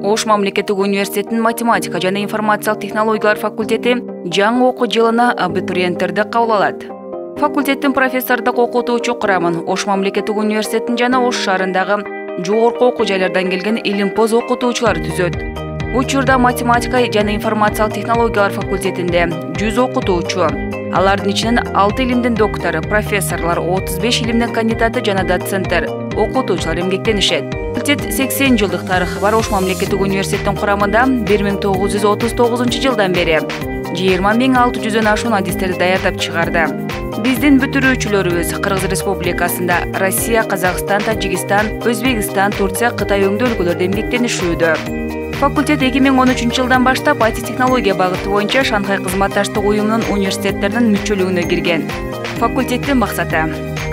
Ош мамлекеттик университетинин математика жана информациялык технологиялар факультети жаңы окуу жылына абитуриенттерди кабыл алат. Факультеттин профессордук окутуучу курамын Ош мамлекеттик университетинин жана Ош шаарындагы жогорку окуу жайлардан келген илимпоз окутуучулар түзөт. Учурда математика жана информациялык технологиялар факультетинде 100 окутуучу, алардын ичинен 6 илимдин доктору, профессорлор, 35 илимдин кандидаты жана доценттер, окутуучулар эмгектенишет. Факультет 80 жылдык тарыхы бар Ош мамлекеттик университетинин курамында 1939 жылдан бери 20.600 ашуун адистерди даярдап чыгарды. Биздин бүтүрүүчүлөрүбүз Кыргыз Республикасында, Россия, Казакстан, Тажикстан, Өзбекстан, Турция, Кытай өңдүү өлкөлөрдө эмгектенишүүдө. Факультет 2013 жылдан баштап IT технология багыты боюнча Шанхай кызматташтык уюмунун университеттеринин мүчөлүгүнө кирген. Факультеттин максаты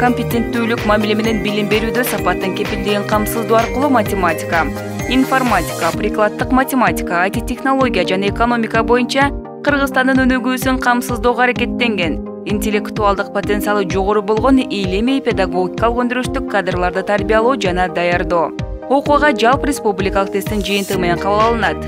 компетенттүүлүк мамиле менен билим берүүдө сапаттын кепилдигин камсыздоо аркылуу математика, информатика, прикладдык математика, IT технология жана экономика боюнча Кыргызстандын өнүгүүсүн камсыздоого аракеттенген, интеллектуалдык потенциалы жогору болгон илимий педагогикалык өндүрүштүк кадрларды тарбиялоо жана даярдоо. Окууга жалпы республикалык тесттин жыйынтыгы менен кабыл алынат.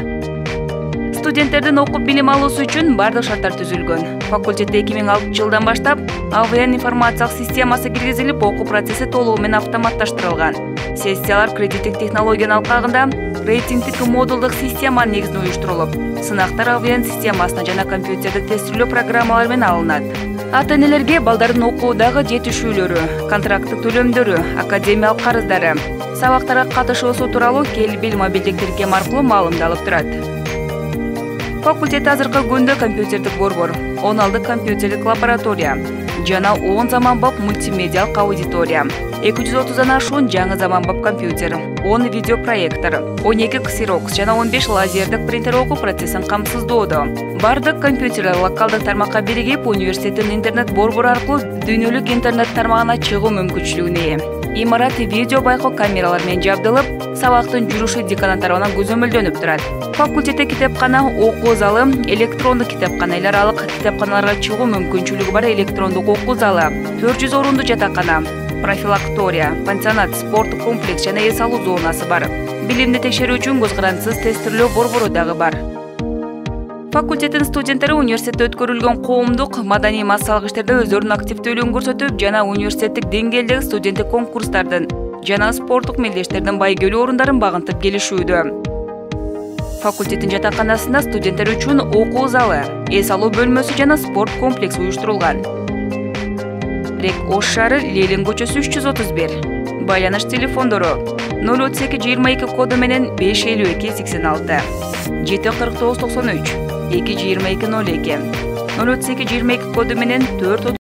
Студенттердин окуп билим алуусу үчүн бардык шарттар түзүлгөн. Факультетте 2006 жылдан баштап АВН информациялык системасы киргизилип, окуу процесси толугу менен автоматташтырылган. Сессиялар кредиттик технологиянын алкагында рейтингдик модулдук системанын негизинде уюштурулуп, сынактар АВН системасына жана компьютердик тестирөө программалары менен алынат. Ата-энелерге балдардын окуудагы жетишүүлөрү, контракттык төлөмдөрү, академиялык карыздары, сабактарга катышуусу тууралуу Келбил мобилдик тиркем аркылуу маалымат алып турат. Факультет азыркы күндө компьютердик борбор, 16 компьютердик лаборатория жана 10 заманбап мультимедиалык аудитория, 230 ашуун жаңы заманбап компьютер, 10 видеопроектор, 12 ксерокс жана 15 лазердик принтер окуу процессин камсыздоодо. Бардык компьютерлер локалдык тармакка биригип, университеттин интернет борбору аркылуу дүйнөлүк интернет тармагына чыгуу мүмкүнчүлүгүнө ээ. Имарат видео байкоо камералар менен жабдылып, сабактын жүрүшү декан тарабынан көзөмөлдөнүп турат. Факультетте китепкана, окуу залы, электрондук китепкана, эл аралык китепканаларга чыгуу мүмкүнчүлүгү бар электрондук окуу залы, 400 орундуу жатакана, профилактория, пансионат, спорт комплекс жана эс алуу зонасы бар. Билимди текшерүү үчүн көз карандысыз тестирлөө борбору дагы бар. Факультеттин студенттери университетте өткөрүлгөн коомдук, маданий массалык иштерде өздөрүнүн активдүүлүгүн көрсөтүп жана университеттик деңгээлдеги студенттик конкурстардын жана спорттук мелдештердин байгелүү орундарын багынтып келишүүдө. Факультеттин жатаканасында студенттер үчүн окуу залы, эс алуу бөлмөсү жана спорт комплекси уюштурулган. Ош шаары, Ленин көчөсү 331. Байланыш телефондору 032 22 коду менен 552 86, 749 93, 2 22 02, 032 22 коду менен 4